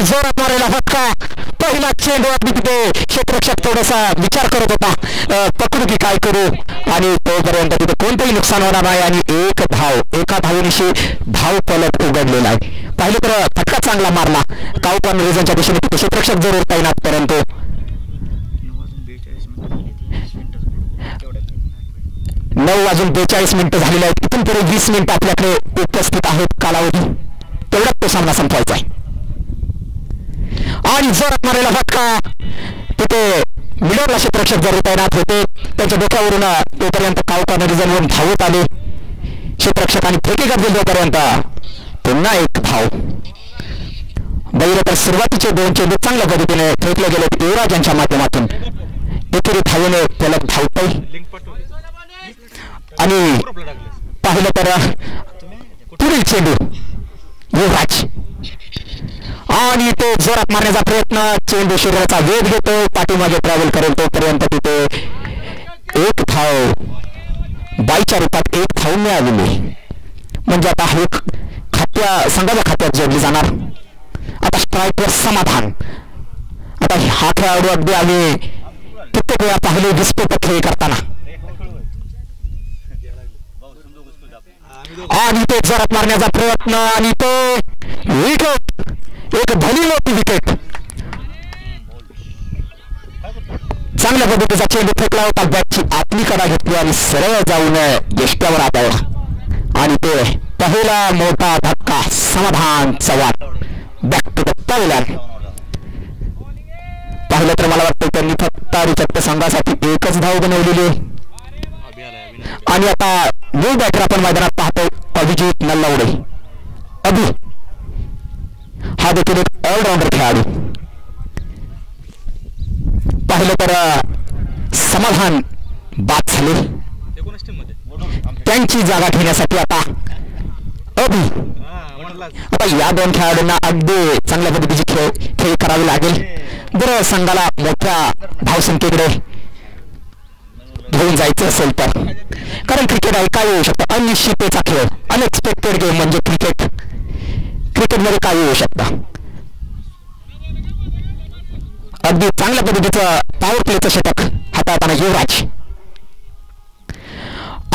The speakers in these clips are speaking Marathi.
जोरात मारलेला फटका. पहिला चेंडू अगदी तिथे क्षेत्ररक्षक थोडासा विचार करत होता पकडू की काय करू, आणि तोपर्यंत तिथे कोणतंही नुकसान होणार नाही आणि एक धाव, एका धावेनिशी धाव फलक उघडलेला आहे. पाहिलं तर फटका चांगला मारला काउपन रिझनच्या दिशेने, तिथे क्षेत्ररक्षक जरूर तैनात, परंतु 9:42 झालेले आहेत. इथून पुढे 20 मिनिटं आपल्याकडे उपस्थित आहेत कालावधी, तेवढ्यात तो सामना संपवायचा आहे. आणि जोरात मारलेला फटका, तिथे मिडरला क्षेत्ररक्षक जरूर तैनात होते, त्यांच्या डोक्यावरून तोपर्यंत काउपन रिझनवरून धावत आले क्षेत्ररक्षक आणि फेकेगार दिले. तोपर्यंत पुन्हा एक धाव. बैल तर सुरुवातीचे 2 चेंडू चांगल्या पद्धतीने फेकले गेले युवराज यांच्या माध्यमातून. एकेरी धावेने फलक धावतोय आणि पाहिलं तर पुढील चेंडू युवराज, आणि तो जोरात मारण्याचा प्रयत्न, चेंडू शरीराचा वेग घेतो, पाठीमागे ट्रॅव्हल करेल, तोपर्यंत तिथे एक धाव, बाईच्या रूपात एक धाव मिळालेली, म्हणजे आता हे संघाच्या खात्यात जोडली जाणार. आता स्ट्राईकवर समाधान. आता हा खेळाडू अगदी आम्ही कित्येक वेळा पाहिले विस्फोटक खेळ करताना, आणि तो जोरात मारण्याचा प्रयत्न, आणि तो विकेट, एक भली मोठी विकेट. चांगल्या पद्धतीचा चेंडू फेकला होता, बॅटची आतली कडा घेतली आणि सरळ जाऊन यष्ट्यावर आदळला, आणि ते पहिला मोठा धक्का. समाधान चव्हाण बॅक टू द पहिल्यान. पाहिलं तर मला वाटतं त्यांनी फक्त रिचक्क संघासाठी एकच धाव बनवलेली, आणि आता न्यू बॅटर आपण मैदानात पाहतो अभिजित नल्लावडे. अभि हा देखील एक ऑलराऊंडर खेळाडू. पाहिलं तर समाधान बाद झाले, त्यांची जागा घेण्यासाठी आता अभि. आता या 2 खेळाडूंना अगदी चांगल्या पद्धतीची खेळ करावी लागेल बरं संघाला मोठ्या धावसंख्येकडे घेऊन जायचं असेल तर, कारण क्रिकेट आहे काय होऊ शकतं, अनिश्चिततेचा खेळ, अनएक्सपेक्टेड गेम म्हणजे क्रिकेट. क्रिकेटमध्ये काय होऊ शकतं. अगदी चांगल्या पद्धतीचं पॉवर प्लेचं षटक हाताळताना युवराज,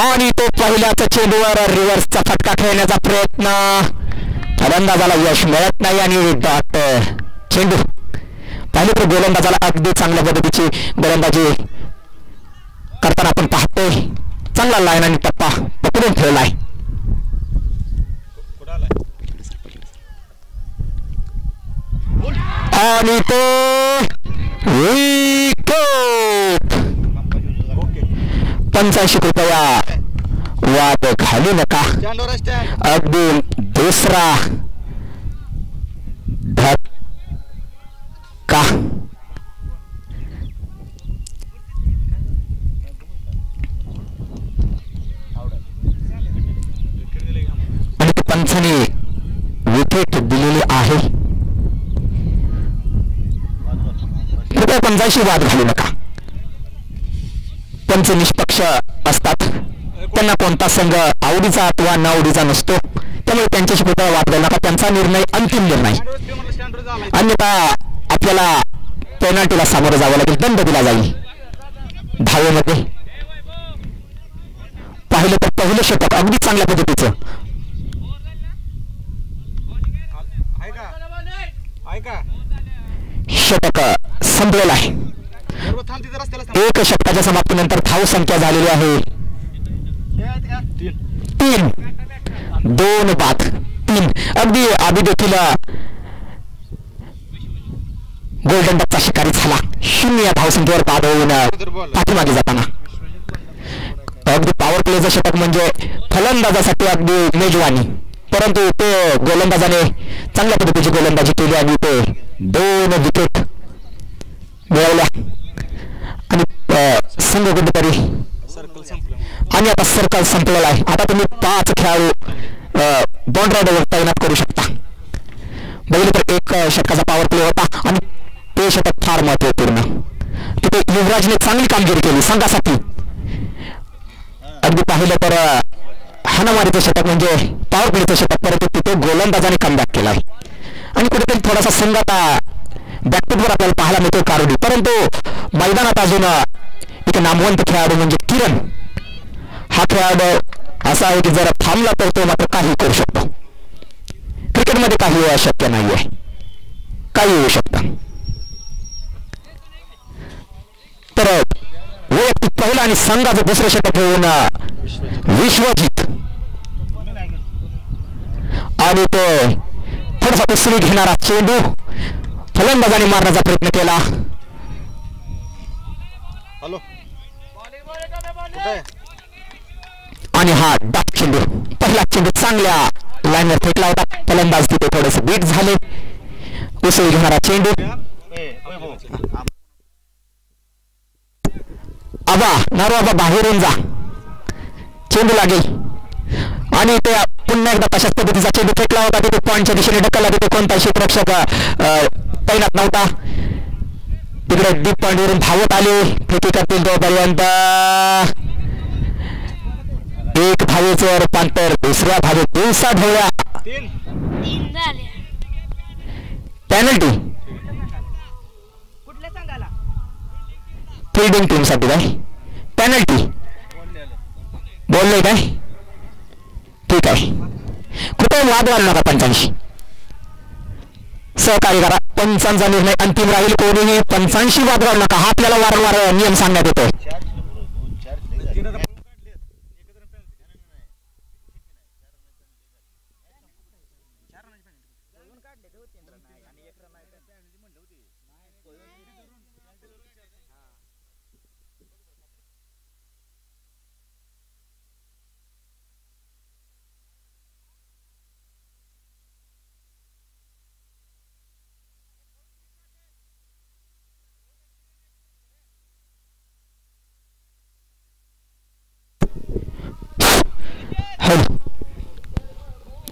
आणि तो पहिल्याच चेंडूवर रिव्हर्सचा फटका खेळण्याचा प्रयत्न, फलंदाजाला यश मिळत नाही, आणि डॉट चेंडू. पाहिले तर गोलंदाजाला अगदी चांगल्या पद्धतीची गोलंदाजी करताना आपण पाहतोय, चांगला लाईन आणि टप्पा पकडून ठेवलाय. आणि तो विकेट. 85 रुपया वाद घालू नका. अगदी दुसरा धक्का. आणि ते पंचाने विकेट दिलेली आहे. कृपया पंचाशी वाद घालू नका. पंच निष्पक्ष असतात, त्यांना कोणता संघ आवडीचा अथवा न आवडीचा नसतो, त्यामुळे त्यांच्याशी कृपया वाद घालू नका. त्यांचा निर्णय अंतिम निर्णय, अन्यथा आपल्याला पेनल्टीला सामोरं जावं लागेल, दंड दिला जाईल धावेमध्ये. पाहिलं तर पहिलं षटक अगदी चांगल्या पद्धतीचं षटक संपलेलं आहे. एक षटकाच्या समाप्तीनंतर धाव संख्या झालेली आहे 3, 2 बाद 3. अगदी आधी देखील गोल्डन डकचा शिकारी झाला 0 या धावसंख्येवर बाद होऊन पाठीमागे जाताना. अगदी पॉवर प्लेचं षटक म्हणजे फलंदाजासाठी अगदी मेजवानी, परंतु ते गोलंदाजाने चांगल्या पद्धतीची गोलंदाजी केली आणि ते 2 विकेट मिळवल्या आणि संघ कुठेतरी. आणि आता सर्कल संपलेला आहे. आता तुम्ही 5 खेळाडू 2 रायडरवर तैनात करू शकता. बघितलं तर एक षटकाचा पॉवर प्ले होता आणि ते षटक फार महत्वपूर्ण. तिथे युवराजने चांगली कामगिरी केली संघासाठी. अगदी पाहिलं तर हाणामारीचं षटक म्हणजे पॉवर प्लेचं षटक, परंतु तिथे गोलंदाजाने कमबॅक केला आहे आणि कुठेतरी थोडासा संघात बॅकफुटवर आपल्याला पाहायला मिळतो कारुडी. परंतु मैदानात अजून एक नामवंत खेळाडू म्हणजे किरण. हा खेळाडू असा आहे की जर थांबला तर तो मात्र काही करू शकतो. क्रिकेटमध्ये काही अशक्य नाही आहे, काही होऊ शकतं. तर वैयक्तिक पहिला आणि संघाचं दुसरं षटक घेऊन विश्वजित आणि तो थोडासा उसळी घेणारा चेंडू फलंदाजाने मारण्याचा प्रयत्न केला. आणि हा डाक चेंडू, पहिला चेंडू चांगल्या लाईनवर फेकला होता. फलंदाज तिथे थोडेसे बीट झाले. उसळी घेणारा चेंडू आबा नारू आबा बाहेरून जा, चेंडू लागेल. आणि ते पुन्हा एकदा तशाच पद्धतीचा चेंडू फेकला होता. तिथे पॉईंटच्या दिशेने ढकलला. तिथे कोणताही क्षेत्ररक्षक तैनात नव्हता. तिकडे डीप पॉईंट वरून धावत आले. फेकी करतील तोपर्यंत एक धावेचं रूपांतर दुसऱ्या धावेत 3 ढवळ्या. पेनल्टी फिल्डिंग टीम साठी काय पेनल्टी बोललोय काय? ठीक आहे. कुठे वाद घालू नका. पंचांशी सहकार्य करा. पंचांचा निर्णय अंतिम राहील. कोणीही पंचांशी वाद घालू नका. हा आपल्याला वारंवार नियम सांगण्यात येतो.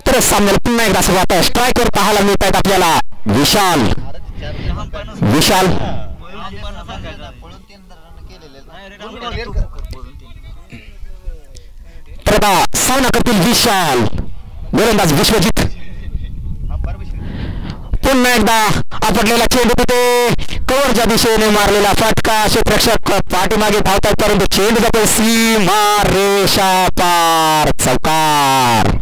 तर सामन्याला पुन्हा एकदा सुरुवात आहे. स्ट्रायकर पाहायला मिळत आहेत आपल्याला विशाल. विशाल तर सामना करतील विशाल. गोलंदाज विश्वजित. पुन्हा एकदा आपटलेला चेंडू तिथे कव्हरच्या दिशेने मारलेला फटका. क्षेत्ररक्षक पाठीमागे धावतात परंतु चेंडू जातो सीमा रेषा पार. चौकार.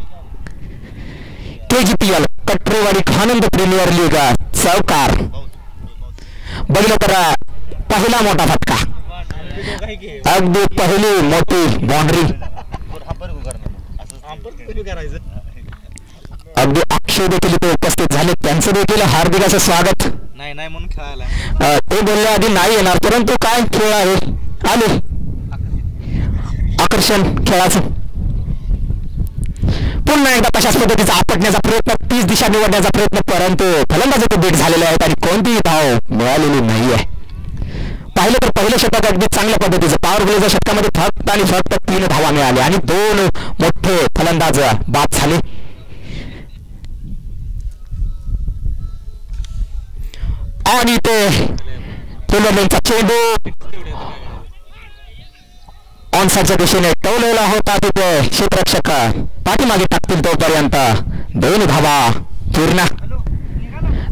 KGPL कटरेवाडी आनंद प्रीमियर लीग चौकार. बघितलं तर पहिला मोठा फटका, अगदी पहिली मोठी बाउंड्री. अगदी अक्षय देखील इथे उपस्थित झाले. त्यांचं देखील हार्दिक असं स्वागत. नाही म्हणून खेळायला ते बोलले आधी नाही येणार परंतु काय खेळ आहे, आले आकर्षण खेळाचं. पुन्हा एकदा तशाच पद्धतीचा आपटण्याचा प्रयत्न, 30 दिशा निवडण्याचा प्रयत्न, परंतु फलंदाज बीट झालेले आहेत आणि कोणतीही धाव मिळालेली नाहीये. पाहिलं तर पहिलं षटक अगदी चांगल्या पद्धतीचं पॉवर प्लेच्या षटकामध्ये फक्त आणि फक्त 3 धावा मिळाल्या आणि 2 मोठे फलंदाज बाद झाले. आणि ते फुलरचा चेंडू ऑनसाईडच्या दिशेने टोललेला होता. तिथे क्षेत्ररक्षक पाठीमागे टाकतील तोपर्यंत 2 धावा पूर्ण.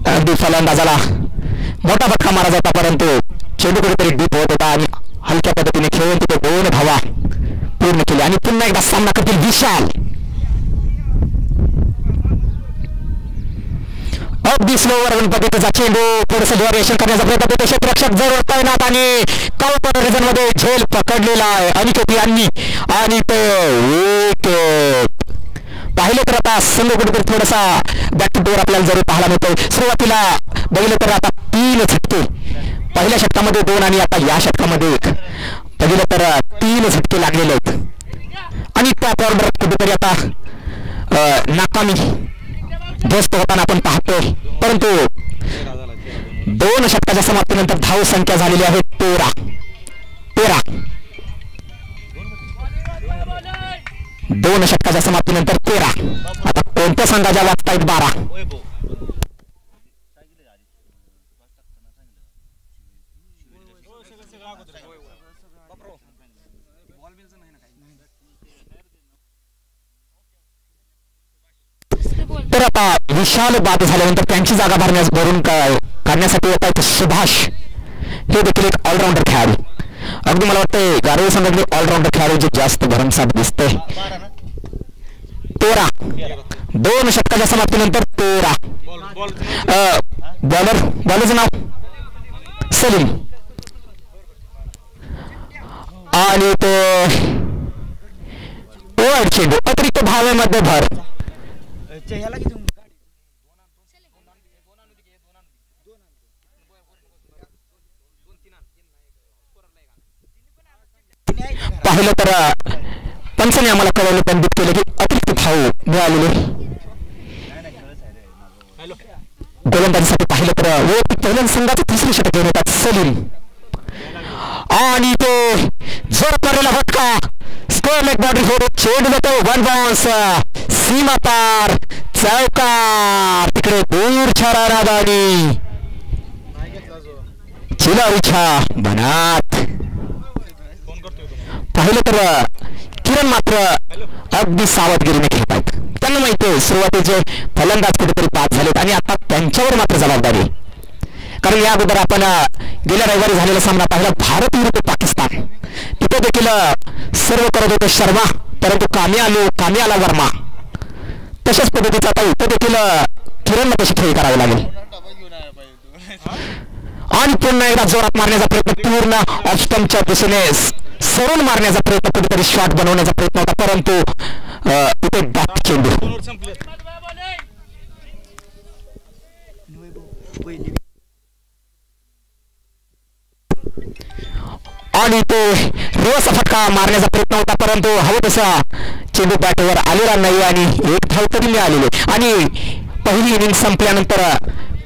अगदी फलंदाजाला मोठा फटका मारा जाता परंतु चेंडू कुठेतरी डीप होत होता आणि हलक्या पद्धतीने खेळून तिथे 2 धावा पूर्ण केली. आणि पुन्हा एकदा सामना करतील विशाल. अगदी स्लोवर पद्धतीचा चेंडू थोडंसं ड्युरेशन करण्याचा प्रयत्न करतो. क्षेत्ररक्षक जवळ तैनात आणि काउंटर रिझन मध्ये झेल पकडलेला आहे अनिकेत यांनी. आणि ते पाहिलं तर आता संघ कुठेतरी थोडासा बॅकफुटवर आपल्याला जरूर पाहायला मिळतोय. सुरुवातीला बघितलं तर आता 3 झटके, पहिल्या षटकामध्ये 2 आणि आता या षटकामध्ये 1. बघितलं तर 3 झटके लागलेले आहेत आणि टॉप ऑर्डर कुठेतरी आता नाकामी ध्वस्त होताना आपण पाहतोय. परंतु 2 षटकाच्या समाप्तीनंतर धाव संख्या झालेली आहे 13. 2 षटकाच्या समाप्तीनंतर 13. आता कोणत्या संघाच्या वाजतायत 12. तर आता विशाल बाद झाल्यानंतर त्यांची जागा भरून काढण्यासाठी येत आहेत सुभाष, हे देखील एक ऑलराऊंडर खेळाडू. अगदी मला वाटतं गारोळी संघातले ऑलराऊंडर खेळाडू जे जास्त भरमसाठ दिसते. 13 2 षटकाच्या समाप्तीनंतर 13. बॉलरचं नाव सलीम आणि तो ओव्हर चेंडू अतिरिक्त धावेमध्ये भर. पाहिलं तर पंचाने आम्हाला कळवलं, पण केलं की अतिरिक्त धाव मिळालेले. गोलंदाजीसाठी पाहिलं तर पहिल्या संघाचं तिसरी षटक घेऊन येतात सलीम आणि तो जोर मारलेला फटका स्क्वेअर लेग बाउंड्री फोर. चेंडू जातो 1 बाउन्स, सीमा पार, चौकार. तिकडे दूरच्या रानादानी चिलारीच्या बनात. पाहिलं तर किरण मात्र अगदी सावधगिरीने खेळत आहेत. त्यांना माहिती आहे सुरुवातीचे फलंदाज कुठेतरी बाद झालेत आणि आता त्यांच्यावर मात्र जबाबदारी. कारण या अगोदर आपण गेल्या रविवारी झालेला सामना पाहिला भारत विरुद्ध पाकिस्तान. तिथे देखील सर्व करत होते शर्मा, परंतु कामी आला वर्मा. तशाच पद्धतीचा आता इथं देखील किरणला तशी खेळी करावी लागेल आणि पुन्हा एकदा जोरात मारण्याचा प्रयत्न, पूर्ण ऑफ स्टंपच्या दिशेने सरून मारण्याचा प्रयत्न, कुठेतरी शॉट बनवण्याचा प्रयत्न होता, परंतु इथे डॉट चेंडू आणि तो रिवर्स फटका मारण्याचा प्रयत्न होता, परंतु हवं तसा चेंडू बॅटवर आलेला नाही आणि एक धाव तरी मिळालेली. आणि पहिली इनिंग संपल्यानंतर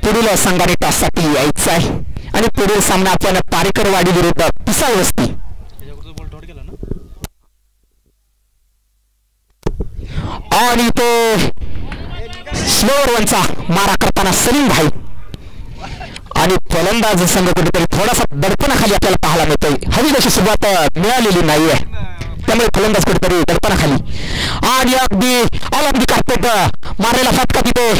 पुढील संघाने टॉससाठी यायचं आहे आणि पुढील सामना आपण पारेकरवाडी विरुद्ध पिसाळ वस्ती. आणि तो स्लोअर वनचा मारा करताना सलीम भाई आणि फलंदाज संघ कुठेतरी थोडासा दडपणाखाली आपल्याला पाहायला मिळतोय. हवी तशी सुरुवात मिळालेली नाहीये, त्यामुळे फलंदाज कुठेतरी दडपणाखाली. आणि अगदी ऑलॉंग कार्पेट मारलेला फटका तिथे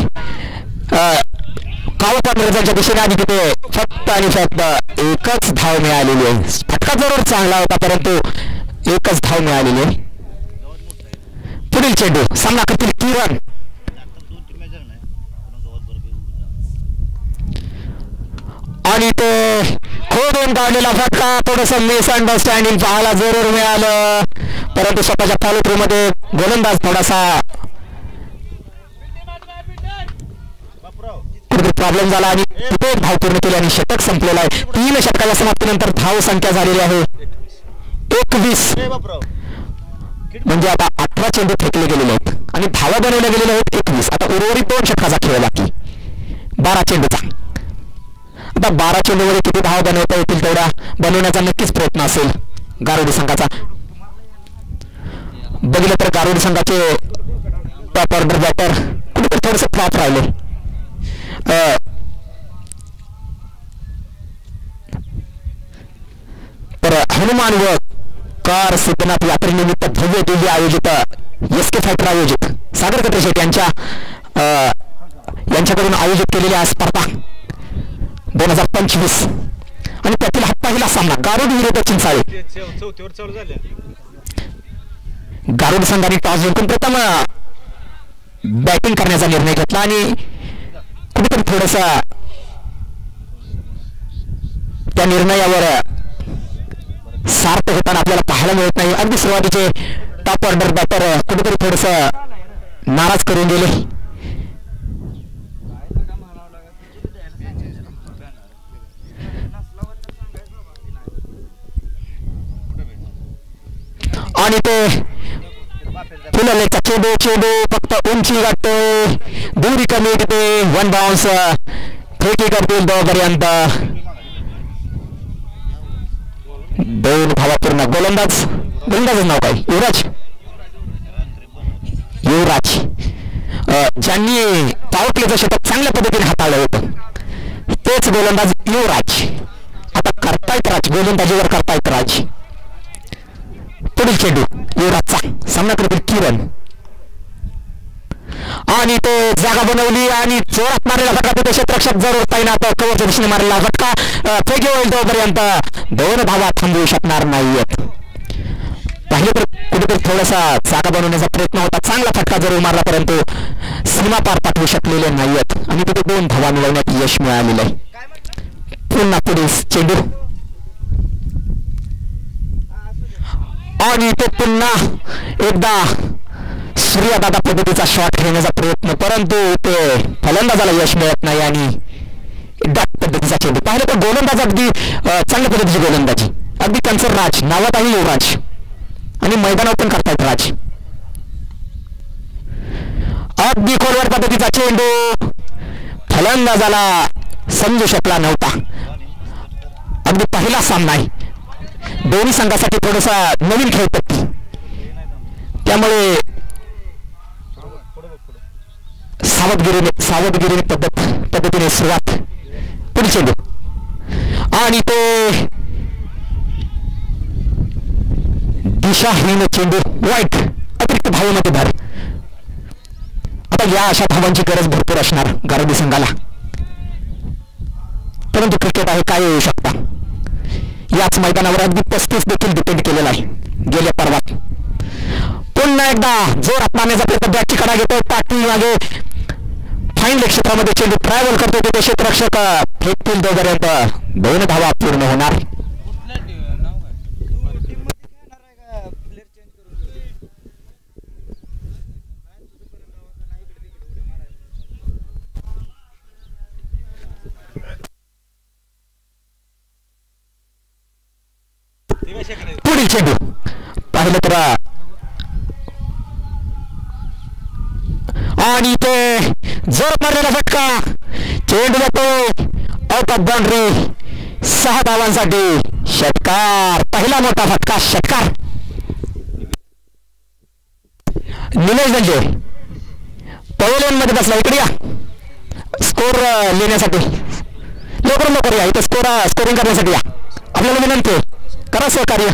कावपा मिर्झाच्या दिशेने आणि तिथे फक्त आणि फक्त एकच धाव मिळालेली आहे. फटका जरूर चांगला होता, परंतु एकच धाव मिळालेली आहे. पुढील चेंडू सामना करतील किरण आणि तो खोडून काढलेला फटका. थोडस मिसअंडरस्टँडिंग पाहायला जरूर मिळालं, परंतु स्वतःच्या फॉलो थ्रू मध्ये गोलंदाज थोडासा प्रॉब्लेम झाला आणि तिथे धाव पूर्ण केली आणि षटक संपलेला आहे. 3 षटकाच्या समाप्तीनंतर धाव संख्या झालेली आहे 21. म्हणजे आता 18 चेंडू फेकले गेलेले आहेत आणि धावा बनवल्या गेलेल्या आहेत 21. आता उर्वरित 2 षटकाचा खेळ बाकी 12 चेंडूचा. आता 12 चेंडूमध्ये किती धावा बनवता येतील तेवढ्या बनवण्याचा नक्कीच प्रयत्न असेल गारुडी संघाचा. बघितलं तर गारुडी संघाचे टॉप ऑर्डर बॅटर कुठेतरी थोडंसं फ्लॉप राहिले. तर हनुमान व कार सिद्धनाथ यात्रेनिमित्त भव्य दिव्य आयोजित एसके फायटर आयोजित सागर कटरेशेट यांच्याकडून आयोजित केलेल्या स्पर्धा 2025 आणि त्यातील हा पहिला सामना गारुड विरुद्ध चिंचाळे. गारुड संघाने टॉस जिंकून प्रथम बॅटिंग करण्याचा निर्णय घेतला आणि कुठेतरी थोडस त्या निर्णयावर सार्थ होताना आपल्याला पाहायला मिळत नाही. अगदी सुरुवातीचे टॉप ऑर्डर बॅटर कुठेतरी थोडस नाराज करून गेले. आणि ते फुललेचा चेंडू फक्त उंची गाठतोय, दुरी कमी येते. 1 बाउन्स फेकी करतील 2 पर्यंत. 2 धावा पूर्ण. गोलंदाजच नाव काय? युवराज ज्यांनी पॉवर प्लेचं षटक चांगल्या पद्धतीने हाताळलं होतं तेच गोलंदाज युवराज. आता करतायत राज, गोलंदाजीवर करतायत राज. पुढील चेंडू युवराजचा सामना करतील किरण आणि तो जागा बनवली आणि जोरात मारलेला फटका तिथे क्षेत्ररक्षक जरूर तैनात कव्हरच्या दिशेने मारलेला फटका फेकी होईल तोपर्यंत 2 धावा थांबवू शकणार नाहीयेत. पाहिले तर कुठेतरी थोडासा जागा बनवण्याचा प्रयत्न होता, चांगला फटका जरूर मारला परंतु सीमा पार पाठवू शकलेले नाहीयेत आणि तिथे 2 धावा मिळवण्यात यश मिळालेलं आहे. पुन्हा पुढे चेंडू आणि तो पुन्हा एकदा सूर्यदादा पद्धतीचा शॉट खेळण्याचा प्रयत्न परंतु ते फलंदाजाला यश मिळत नाही आणि डॉट पद्धतीचा चेंडू. पाहिलं तर गोलंदाज अगदी चांगल्या पद्धतीची गोलंदाजी, अगदी त्यांचं राज नावात आहे युवराज आणि मैदानावर पण करतायत राज. अगदी खोलवर पद्धतीचा चेंडू फलंदाजाला समजू शकला नव्हता. अगदी पहिला सामना आहे, दोन्ही संघासाठी थोडासा नवीन खेळपट्टी, त्यामुळे सावधगिरीने पद्धतीने सुरुवात. पुढे चेंडू आणि तो दिशाहीन चेंडू वाईट अतिरिक्त धावेमध्ये भर. आता या अशा धावांची गरज भरपूर असणार गारबी संघाला, परंतु क्रिकेट आहे, काय येऊ शकता. याच मैदानावर अगदी 35 देखील डिपेंड केलेला आहे गेल्या पर्वात. पुन्हा एकदा जोरात मारण्याचा प्रयत्न बॅटची कडा घेतो, पाठी मागे फाईन लेग क्षेत्रामध्ये चेंडू ट्रॅव्हल करतो तिथे क्षेत्ररक्षक फेकतील तोपर्यंत 2 धावा पूर्ण होणार. पुढील चेंडू पाहिलं तर आणि ते जोर मारलेला फटका, चेंडू जातो आउट ऑफ बाउंड्री. 6 धावांसाठी षटकार, पहिला मोठा फटका, षटकार. निलेश दंडे पवेलियन मध्ये बसला, इकडे या स्कोर लिहिण्यासाठी, लवकर या, इथे स्कोरिंग करण्यासाठी या. आपल्याला विनंती आहे, करा सहकार्य.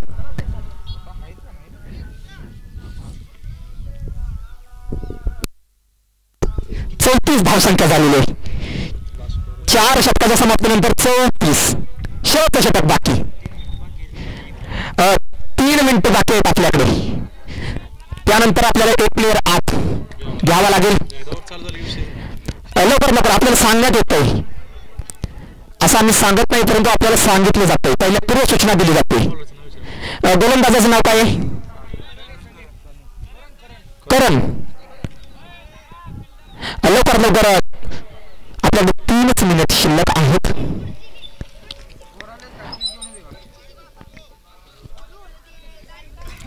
धावसंख्या झालेली आहे. 4 षटकाच्या समाप्तीनंतर 34 शेवटचं षटक बाकी. 3 मिनिटं बाकी आहेत आपल्याकडे. त्यानंतर आपल्याला एक प्लेअर आत घ्यावा लागेल. लवकर आपल्याला सांगण्यात येतंय, असं आम्ही सांगत नाही परंतु आपल्याला सांगितलं जातंय, पहिल्या पूर्व सूचना दिली जाते. गोलंदाजाचं नाव काय आहे? करण. लवकर आपल्याकडे 3 मिनिट शिल्लक आहेत.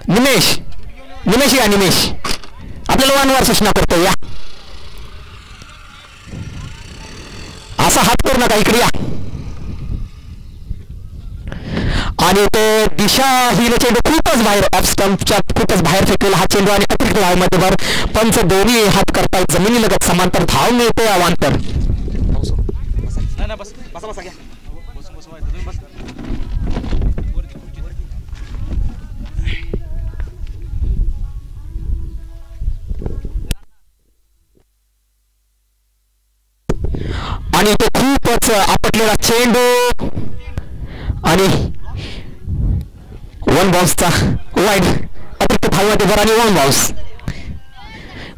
निमेश आपल्याला वारंवार सूचना करतो, या असा हात करू नका, इकडे या. आणि तो दिशाहीन चेंडू खूपच बाहेर, ऑफ स्टंपच्या खूपच बाहेर फेकलेला हा चेंडू आणि अतिरिक्त धावेमध्ये भर. पंच दोन्ही हात करतायत जमिनीलगत, समांतर धाव मिळते अवांतर. आणि तो खूपच आपटलेला चेंडू आणि 1 बाउन्सचा वाईड, अतिरिक्त धावेमध्ये भर आणि 1 बाउन्स.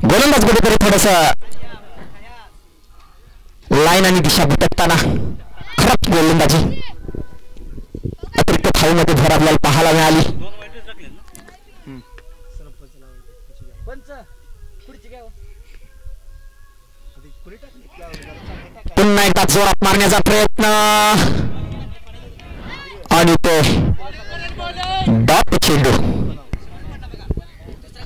गोलंदाज कुठेतरी थोडस लाईन आणि दिशा भटकताना खराब गोलंदाजी, अतिरिक्त धावेमध्ये भर आपल्याला पाहायला मिळाली. पुन्हा एकदा जोरात मारण्याचा प्रयत्न आणि तो डॉट चेंडू.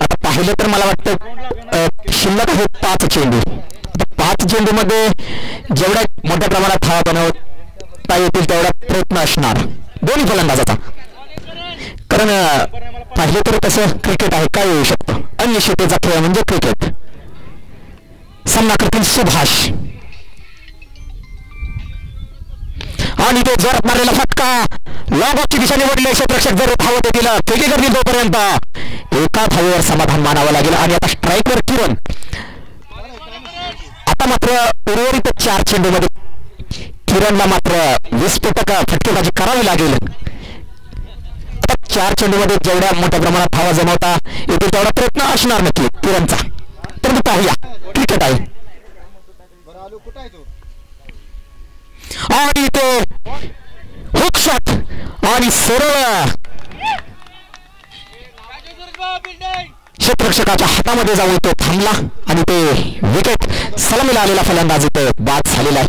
आता पाहिलं तर मला वाटतं शिल्लक आहे 5 चेंडू. 5 चेंडू मध्ये जेवढ्या मोठ्या प्रमाणात धावा बनवता येतील तेवढा प्रयत्न असणार दोन्ही फलंदाजाचा, कारण पाहिलं तर तसं क्रिकेट आहे, काय येऊ शकतं. अनिश्चिततेचा खेळ म्हणजे क्रिकेट. सामना करतील सुभाष आणि तो जोरात मारलेला फटका लॉंग ऑफची दिशा निवडली. क्षेत्ररक्षक जर धावत येतील फेकी करतील तोपर्यंत एका धावेवर समाधान मानावं लागेल. आणि आता स्ट्राईकवर किरण मात्र उर्वरित 4 चेंडूमध्ये किरणला मात्र विस्फोटक फटकेबाजी करावी लागेल. 4 चेंडूमध्ये जेवढ्या मोठ्या प्रमाणात धावा जमवता येतील तेवढा प्रयत्न असणार नक्की किरणचा. तर पाहूया क्रिकेट आहे आणि तो हुक शॉट आणि सरळ क्षेत्ररक्षकाच्या हातामध्ये जाऊन तो थांबला आणि ते विकेट सलामीला आलेला फलंदाज इथे बाद झालेला आहे.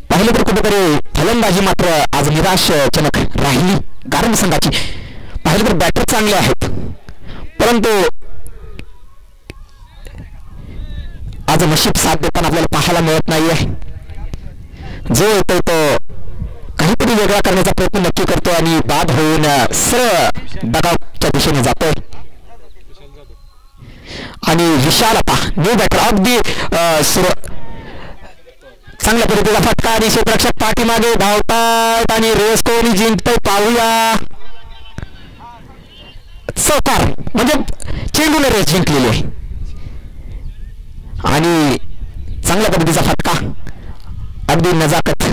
पाहिलं तर कुठेतरी फलंदाजी मात्र आज निराशजनक राहिली गारंग संघाची. पाहिलं तर बॅटर चांगले आहेत परंतु आज नशीब साथ देताना आपल्याला पाहायला मिळत नाहीये. जो येतोय तो काहीतरी वेगळा करण्याचा प्रयत्न नक्की करतो आणि बाद होऊन सरळ डगआउटच्या दिशेने जातोय. आणि विशाल आता न्यू बॅटर अगदी चांगल्या पद्धतीचा फटका आणि क्षेत्ररक्षक पाठीमागे धावतायत आणि रेस कोणी जिंकतोय पाहूया. चौकार म्हणजे चेंडूने रेस जिंकलेली आहे आणि चांगल्या पद्धतीचा फटका अगदी नजाकत.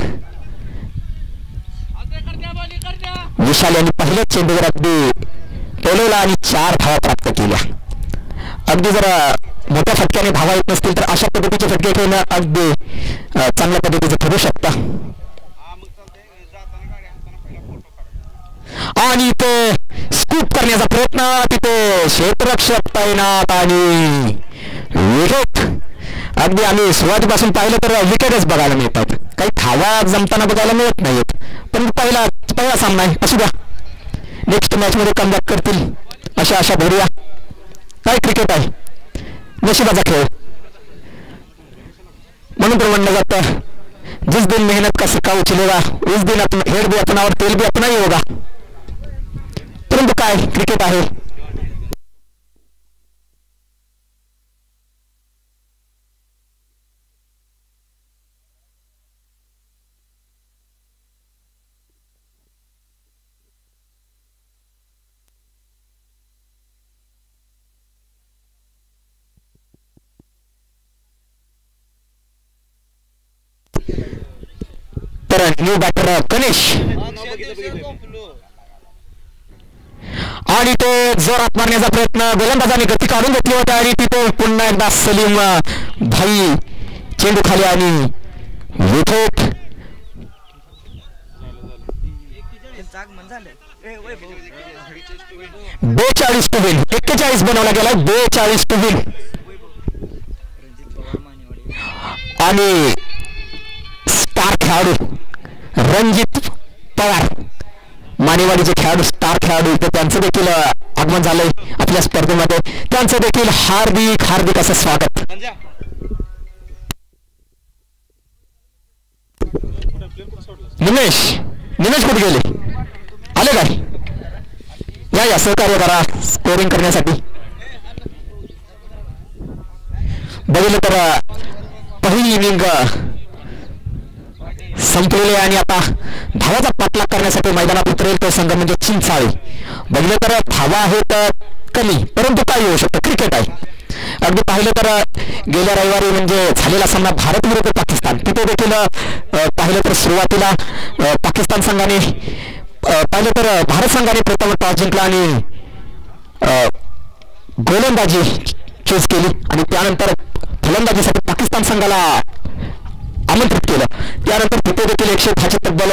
विशाल यांनी पहिल्याच चेंडूवर अगदी टोलवला आणि 4 धावा प्राप्त केल्या. अगदी जर मोठ्या फटक्याने धावा येत नसतील तर अशा पद्धतीचे फटके खेळणं अगदी चांगल्या पद्धतीचं ठरू शकतं. आणि ते स्कूप करण्याचा प्रयत्न तिथे क्षेत्ररक्षक तैनात आणि विकेट. अगदी आम्ही सुरुवातीपासून पाहिलं तर विकेटच बघायला मिळतात, काही धावा जमताना बघायला मिळत नाहीत. पण पहिला सामना आहे, असू द्या, नेक्स्ट मॅच मध्ये कमबॅक करतील अशा आशा धरूया. काय क्रिकेट आहे, नशिबाचा खेळ. म्हणून तर म्हणलं जातं जिस दिन मेहनत का सिक्का उचलेगा उस दिन हेड भी अपना और तेल भी अपना ही होगा. परंतु काय क्रिकेट आहे. तर न्यू बॅटर गणेश आणि तो जोरात मारण्याचा प्रयत्न गोलंदाजाने गती काढून घेतली होती आणि तिथे पुन्हा एकदा सलीम भाई चेंडू खाली आणि विकेट. 42 टू विन, 41 बनवला गेला, 42 टू विन. आणि स्टार खेळाडू रणजित पवार, मानेवाडीचे खेळाडू, स्टार खेळाडू, तर त्यांचं देखील आगमन झालंय आपल्या स्पर्धेमध्ये. त्यांचं देखील हार्दिक हार्दिक असं स्वागत. निमेश कुठे गेले, आले काय? या सहकार्य करा स्कोरिंग करण्यासाठी. बघितलं तर पहिली इनिंग संपलेले आणि आता धावाचा पाठलाग करण्यासाठी मैदानात उतरेल तो संघ म्हणजे चिंचाळे. बघितलं तर धावा आहेत कमी, परंतु काय होऊ शकतं, क्रिकेट आहे. अगदी पाहिलं तर गेल्या रविवारी म्हणजे झालेला सामना भारत विरुद्ध पाकिस्तान, तिथे देखील पाहिलं तर सुरुवातीला पाकिस्तान संघाने पाहिलं तर भारत संघाने प्रथम टॉस जिंकला आणि गोलंदाजी चूज केली आणि त्यानंतर फलंदाजीसाठी पाकिस्तान संघाला आमंत्रित केलं. त्यानंतर तिथे देखील 110 तब्बल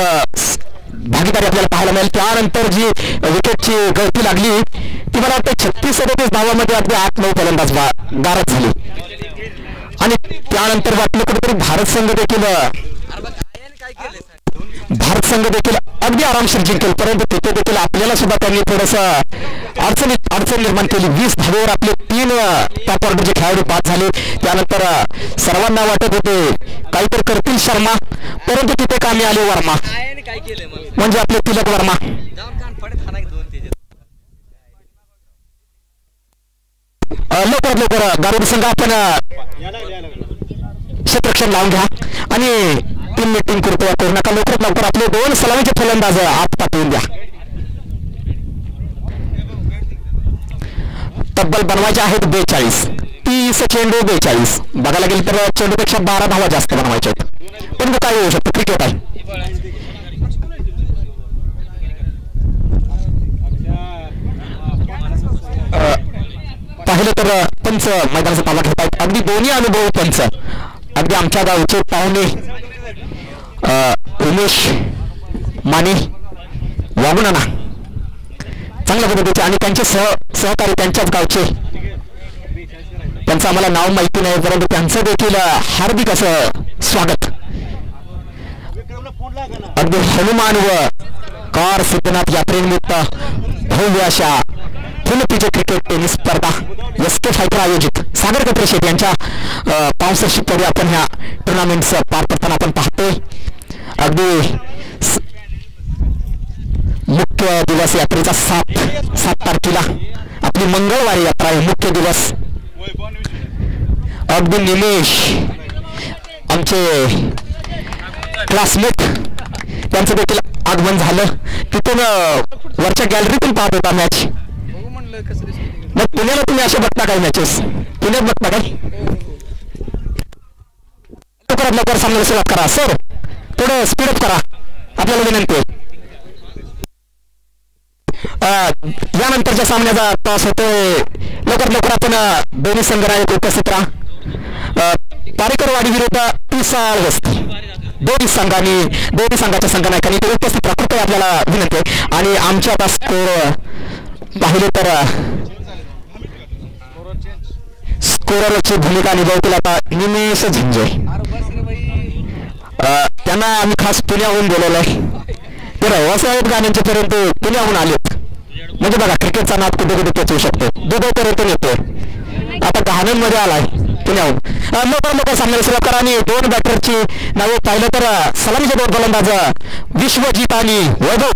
भागीदारी आपल्याला पाहायला मिळेल. त्यानंतर जी विकेटची गळती लागली ती मला वाटतं 36-37 धावांमध्ये अगदी 8-9 फलंदाज गारद झाले आणि त्यानंतर वाटलं कुठेतरी भारत संघ देखील अगदी आरामशीर जिंकेल, परंतु तिथे देखील आपल्याला सुद्धा त्यांनी थोडंसं अडचण निर्माण केली. 20 धावेवर आपले 3 टॉप ऑर्डरचे खेळाडू बाद झाले. त्यानंतर सर्वांना वाटत होते काहीतरी करतील शर्मा, परंतु तिथे कामी आले वर्मा, म्हणजे आपले तिलक वर्मा. लवकरात लवकर गारुड संघ आपण क्षेत्ररक्षण लावून घ्या आणि टीम मीटिंग करू नका. लवकरात लवकर आपले 2 सलामीचे फलंदाज आत पाठवून द्या. तब्बल बनवायचे आहेत 42. 30 चेंडू 42. बघायला गेलं तर चेंडूपेक्षा 12 धावा जास्त बनवायच्या आहेत, पण काय होऊ शकतं, क्रिकेट आहे. पाहिलं तर पंच मैदानाचा ताबा घेत आहेत. अगदी दोन्ही अनुभव पंच, अगदी आमच्या गावचे पाहुणे उमेश माने वागुणाना चांगल्या पद्धतीचे आणि त्यांचे सहकारी त्यांच्याच गावचे, त्यांचं आम्हाला नाव माहिती नाही परंतु त्यांचं देखील हार्दिक असं स्वागत. अगदी हनुमान व कार सिद्धनाथ यात्रेनिमित्त भव्य अशा फुलपीचे क्रिकेट टेनिस स्पर्धा एसके फायटर आयोजित सागर कत्रे शेट यांच्या स्पॉन्सरशिपमध्ये आपण ह्या टुर्नामेंट्स पार पडताना आपण पाहतोय. अगदी मुख्य दिवस यात्रेचा 7 तारखेला आपली मंगळवारी यात्रा आहे, मुख्य दिवस. अगदी निमेश आमचे क्लासमेट त्यांचं देखील आगमन झालं. तिथून वरच्या गॅलरीतून पाहत होता मॅच. मग पुण्याला तुम्ही असे बघता काय मॅचेस, पुण्यात बघता काय? लवकरात लवकर सामन्याला सुरुवात करा सर, थोडं स्पीडअप करा, आपल्याला विनंती आहे. यानंतरच्या सामन्याचा टॉस होतोय. लवकरात लवकर आपण दोन्ही संघ आहेत उपस्थित राहा. पारेकरवाडी विरुद्ध पिसाळ वस्ती दोन्ही संघाच्या संघनायकांनी ते उपस्थित राहा कृपया, आपल्याला विनंती आहे. आणि आमच्या आता स्कोर पाहिले तर स्कोररची भूमिका निभावतील आता निमेश झिंजे. त्यांना आम्ही खास पुण्याहून बोलवलं आहे. ते रहिवासी आहेत गाण्यांचे परंतु पुण्याहून आलेत. म्हणजे बघा क्रिकेटचा नाद कुठे कुठे पोचवू शकतो. दुबईपर्यंत येतोय, आता गहाणमध्ये आलाय पुण्याहून. लवकर सामन्याला सुरुवात करा. आणि 2 बॅटरची नावे पाहिलं तर सलामीचे 2 गोलंदाज विश्वजित आणि वैभव.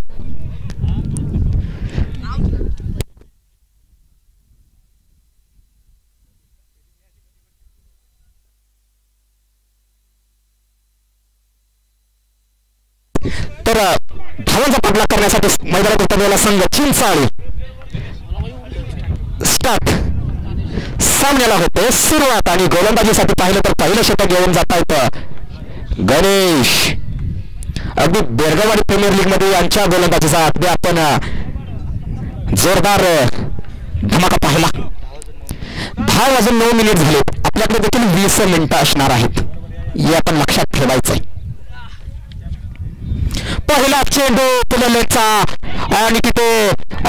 तर धावांचा पाठलाग करण्यासाठी मैदानात उतरलेला संघ चिंचाळी स्टार्ट सामन्याला होते सुरुवात. आणि गोलंदाजीसाठी पाहिलं तर पहिलं षटक घेऊन जात आहेत गणेश. अगदी बेरगावाडी प्रीमियर लीग मध्ये यांच्या गोलंदाजीचा अगदी आपण जोरदार धमाका पाहिला. 10 वाजून 9 मिनिट झालेत, आपल्याकडे देखील 20 मिनिटं असणार आहेत, हे आपण लक्षात ठेवायचंय. पहिला चेंडू पुललेचा आणि तिथे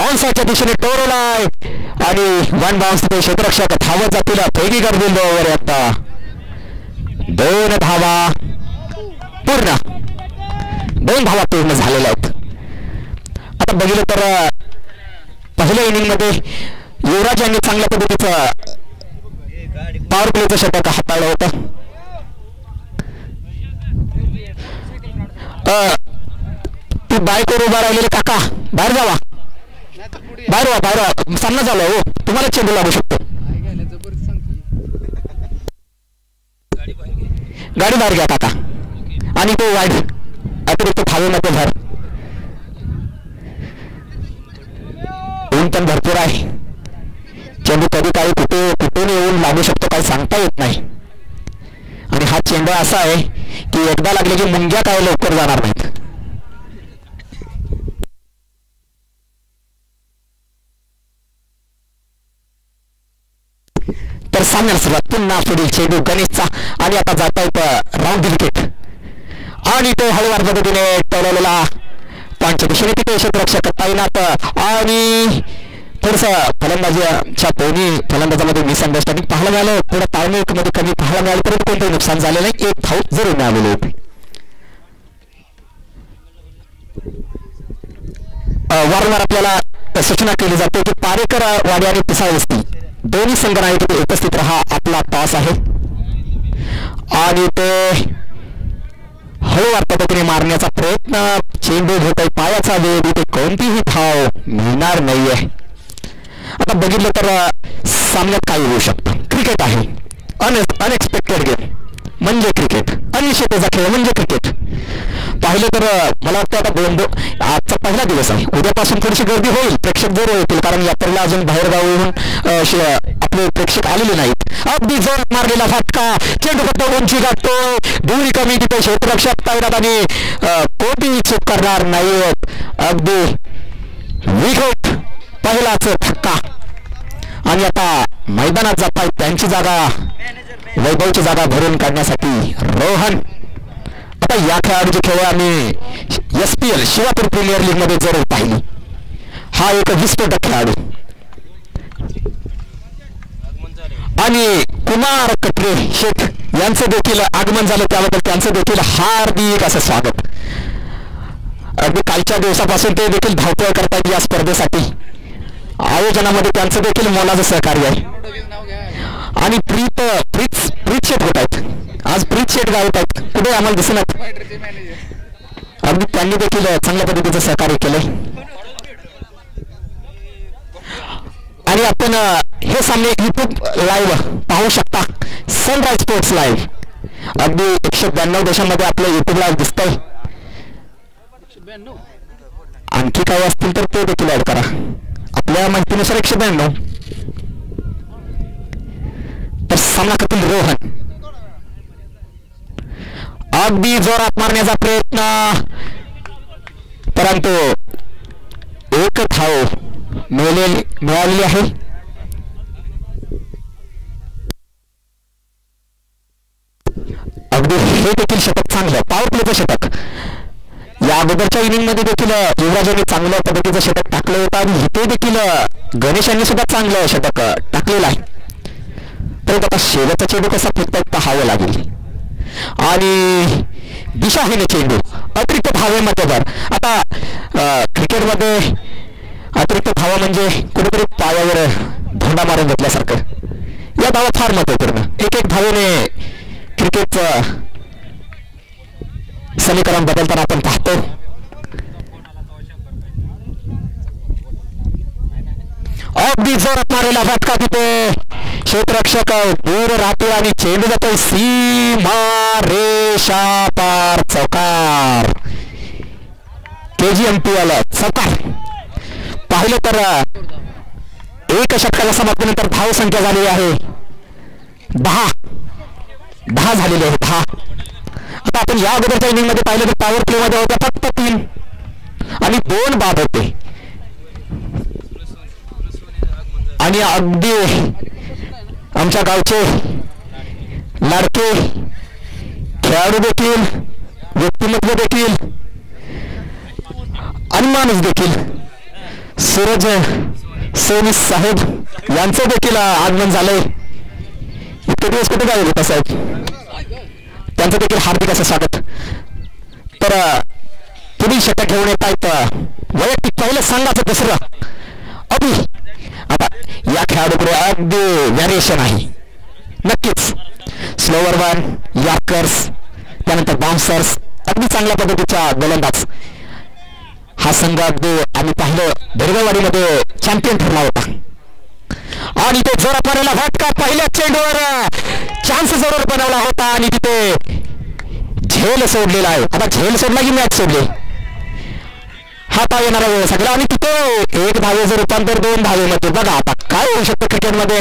ऑनसाईडच्या दिशेने टोरलाय आणि 1 बाउन्स तिथे क्षेत्ररक्षक धावत जातील. पैकी करतील ओव्हर, आता 2 धावा पूर्ण, 2 धावा पूर्ण झालेल्या आहेत. आता बघितलं तर पहिल्या इनिंग मध्ये युवराज यांनी चांगल्या पद्धतीचं पॉवर प्लेचं षटक हाताळलं होतं. तू बाईकवर उभा राहिलेले काका बाहेर जावा, बाहेर व्हा, सामना झाला हो, तुम्हाला चेंडू लागू शकतो. गाडी बाहेर घ्या काका. आणि तो वाईड अतिरिक्त थावेमध्ये भर, ऊन पण भरपूर आहे. चेंडू कधी काही कुठून येऊन लागू शकतो काही सांगता येत नाही. आणि हा चेंडू असा आहे की एकदा लागले की मुंग्या काय लवकर जाणार नाहीत. तर सामन्याला सुरुवात पुन्हा पुढील चेंडू गणेशचा. आणि आता जात आहेत राऊंड विकेट आणि तो हळूवार पद्धतीने टोलवलेला पॉईंटच्या दिशेने तिथे क्षेत्ररक्षक तैनात. आणि थोडस फलंदाजीच्या दोन्ही फलंदाजामध्ये मिसअंडरस्टँडिंग पाहायला मिळालं, थोडं ताळमेळ मध्ये कमी पाहायला मिळालं, परंतु कोणतंही नुकसान झालेलं नाही, 1 धाव जरूर मिळालेले होते. वारंवार आपल्याला सूचना केली जाते की पारेकर वाडी आणि पिसाळ वस्ती दोन्ही संघ नायक उपस्थित राहा, आपला टॉस आहे. आणि ते हळूवार पद्धतीने मारण्याचा प्रयत्न, चेंडू घेत आहे पायाचा वेग, इथे कोणतीही धाव मिळणार नाहीये. आता बघितलं तर सामन्यात काही होऊ शकतं, क्रिकेट आहे, अनएक्सपेक्टेड गेम. म्हणजे क्रिकेट, अनिश्चिततेचा खेळ म्हणजे क्रिकेट. पाहिलं तर मला वाटतं आता आजचा पहिला दिवस आहे, उद्यापासून थोडीशी गर्दी होईल, प्रेक्षक जोर येतील, कारण यात्रेला अजून बाहेरगावून आपले प्रेक्षक आलेले नाहीत. अगदी जोरात मारलेला फटका, चेंडू फक्त उंची गाठतोय, दुरी कमी तिथे क्षेत्ररक्षक तैनात आणि कोणतीही चूक करणार नाहीत. अगदी विकेट, पहिलाच फटका. आणि आता मैदानात जात आहेत त्यांची जागा, वैभवची जागा भरून काढण्यासाठी रोहन. आता या खेळाडूची खेळ आम्ही SPL शिवापूर प्रीमियर लीग मध्ये जरूर पाहिली. हा एक विस्फोटक खेळाडू आणि कुमार कटरे शेठ यांचं देखील आगमन झालं, त्याबद्दल त्यांचं देखील हार्दिक असं स्वागत. अगदी कालच्या दिवसापासून ते देखील धावपळ करतायत या स्पर्धेसाठी. आयोजनामध्ये त्यांचं देखील मोलाचं सहकार्य आहे. आणि प्रीत शेठ होत आहेत आज, प्रीत शेठ गावत आहेत, कुठे आम्हाला दिसणार. अगदी त्यांनी देखील चांगल्या पद्धतीचं सहकार्य केलंय. आणि आपण हे सामने YouTube लाईव्ह पाहू शकता, सनराइज स्पोर्ट्स लाईव्ह. अगदी 192 देशांमध्ये आपलं YouTube लाईव्ह दिसतंय. आणखी काही असतील तर ते देखील ऍड करा आपल्या माहितीनुसार. 192. तर सामना करतील रोहन. अगदी जोरात मारण्याचा प्रयत्न, परंतु एक धाव मिळालेली आहे. अगदी हे देखील शतक चांगलं, पॉवर प्लेचं शतक. या अगोदरच्या इनिंग मध्ये देखील युवराजांनी चांगल्या पद्धतीचं शतक टाकलं होतं आणि इथे देखील गणेशांनी सुद्धा चांगलं शतक टाकलेलं आहे. परंतु आता शेवटचा चेंडू कसा फेकता पाहावं लागेल. आणि दिशाहीन चेंडू अतिरिक्त धावेमध्ये भर. आता क्रिकेटमध्ये अतिरिक्त धावा म्हणजे कुठेतरी पायावर धोंडा मारून घेतल्यासारखं. या धावा फार महत्वपूर्ण, एक धावेने क्रिकेटचं समीकरण बदलताना आपण पाहतो. अगदी जोरात मारलेला फटका, तिथे क्षेत्ररक्षक दूर राहतो आणि चेंडू जातो सीमा रेषा पार. चौकार, KGMPL चौकार. पाहिलं तर एक षटकाला समाप्तीनंतर धाव संख्या झालेली आहे 10 झालेली आहे 10. आता आपण या अगोदरच्या इनिंग मध्ये पाहिलं तर पॉवर प्ले मध्ये होत्या फक्त 3 आणि 2 बाद होते. आणि अगदी आमच्या गावचे लाडके खेळाडू देखील, व्यक्तिमत्व देखील आणि माणूस देखील सूरज सोनी साहेब यांचं देखील आगमन झालंय. इतके दिवस कुठे गायब होता साहेब, त्यांचं देखील हार्दिक असं स्वागत. तर पुढील षटक घेऊन येत आहेत वैयक्तिक पहिलं संघाचं दुसरं अभि. आता या खेळाडूकडे अगदी व्हॅरिएशन आहे नक्कीच. स्लोवर वन, यॉर्कर्स, त्यानंतर बाउन्सर्स, अगदी चांगल्या पद्धतीच्या गोलंदाज. हा संघ अगदी आम्ही पाहिलं भेरगाववाडीमध्ये चॅम्पियन ठरला होता. आणि ते जोरात मारलेला फटका, पहिल्या चेंडूवर चान्स जरूर बनवला होता आणि तिथे झेल सोडलेला आहे. आता झेल सोडला की मॅच सोडली, हा पाव येणारा वेळ सगळा. आणि तिथे 1 धावेचं रूपांतर 2 धावेमध्ये. बघा आता काय होऊ शकतं क्रिकेटमध्ये,